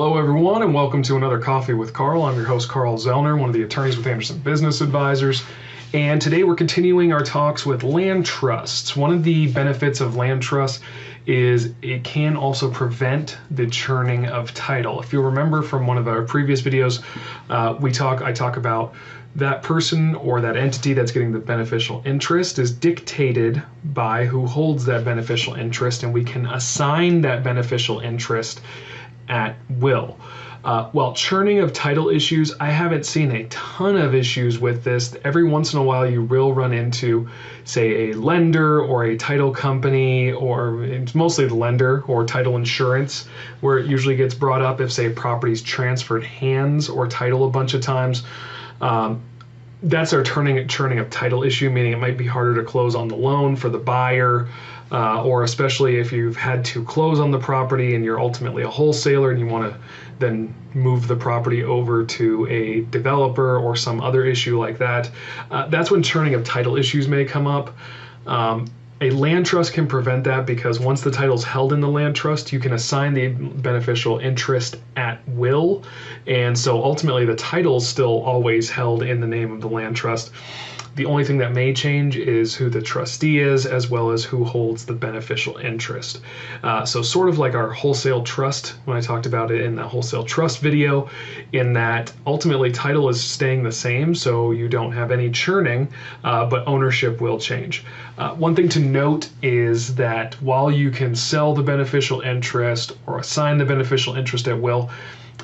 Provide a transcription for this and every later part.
Hello everyone and welcome to another Coffee with Carl. I'm your host Carl Zoellner, one of the attorneys with Anderson Business Advisors. And today we're continuing our talks with land trusts. One of the benefits of land trusts is it can also prevent the churning of title. If you'll remember from one of our previous videos, I talk about that person or that entity that's getting the beneficial interest is dictated by who holds that beneficial interest, and we can assign that beneficial interest at will. Well, churning of title issues, I haven't seen a ton of issues with this. Every once in a while you will run into, say, a lender or a title company, or it's mostly the lender or title insurance, where it usually gets brought up if, say, a property's transferred hands or title a bunch of times. That's our churning of title issue, meaning it might be harder to close on the loan for the buyer, or especially if you've had to close on the property and you're ultimately a wholesaler and you want to then move the property over to a developer or some other issue like that. That's when churning of title issues may come up. A land trust can prevent that because once the title's held in the land trust, you can assign the beneficial interest at will. And so ultimately the title's still always held in the name of the land trust. The only thing that may change is who the trustee is, as well as who holds the beneficial interest. So sort of like our wholesale trust, when I talked about it in the wholesale trust video, in that ultimately title is staying the same, so you don't have any churning, but ownership will change. One thing to note is that while you can sell the beneficial interest or assign the beneficial interest at will,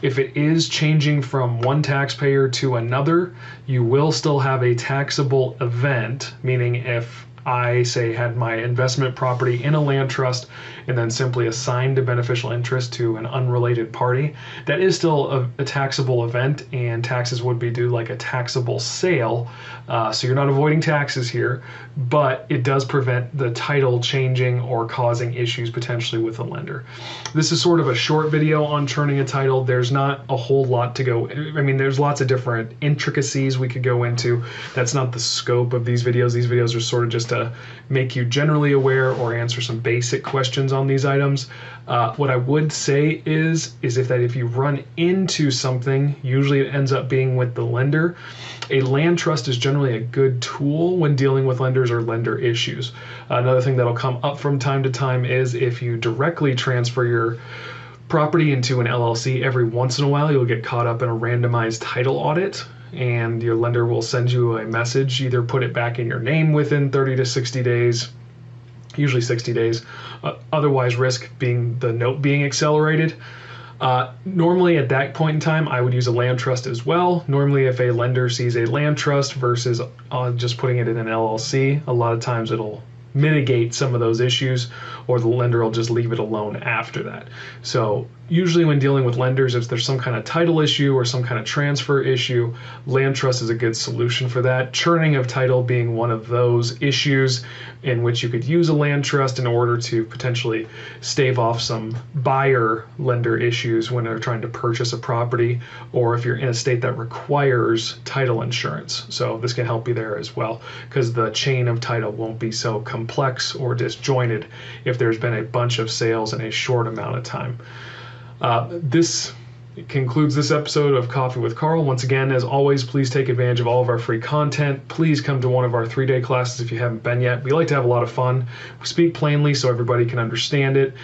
if it is changing from one taxpayer to another, you will still have a taxable event, meaning if I, say, had my investment property in a land trust and then simply assigned a beneficial interest to an unrelated party, that is still a taxable event, and taxes would be due like a taxable sale. So you're not avoiding taxes here, but it does prevent the title changing or causing issues potentially with a lender. This is sort of a short video on churning a title. There's not a whole lot to go. I mean, there's lots of different intricacies we could go into. That's not the scope of these videos. These videos are sort of just to make you generally aware or answer some basic questions on these items. What I would say is if you run into something, usually it ends up being with the lender. A land trust is generally a good tool when dealing with lenders or lender issues. Another thing that'll come up from time to time is if you directly transfer your property into an LLC, every once in a while you'll get caught up in a randomized title audit, and your lender will send you a message, either put it back in your name within 30 to 60 days, usually 60 days, otherwise risk being the note being accelerated. Normally at that point in time, I would use a land trust as well. Normally if a lender sees a land trust versus just putting it in an LLC, a lot of times it'll mitigate some of those issues, or the lender will just leave it alone after that. So usually when dealing with lenders, if there's some kind of title issue or some kind of transfer issue, land trust is a good solution for that. Churning of title being one of those issues in which you could use a land trust in order to potentially stave off some buyer-lender issues when they're trying to purchase a property, or if you're in a state that requires title insurance. So this can help you there as well, because the chain of title won't be so complex or disjointed if there's been a bunch of sales in a short amount of time. This concludes this episode of Coffee with Carl. Once again, as always, please take advantage of all of our free content. Please come to one of our 3-day classes if you haven't been yet. We like to have a lot of fun. We speak plainly so everybody can understand it.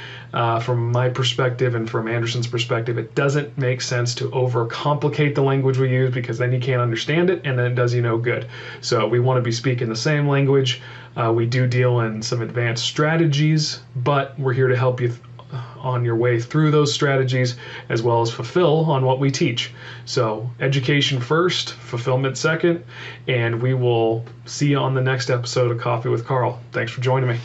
From my perspective and from Anderson's perspective, it doesn't make sense to overcomplicate the language we use, because then you can't understand it and then it does you no good. So we want to be speaking the same language. We do deal in some advanced strategies, but we're here to help you on your way through those strategies, as well as fulfill on what we teach. So education first, fulfillment second, and we will see you on the next episode of Coffee with Carl. Thanks for joining me.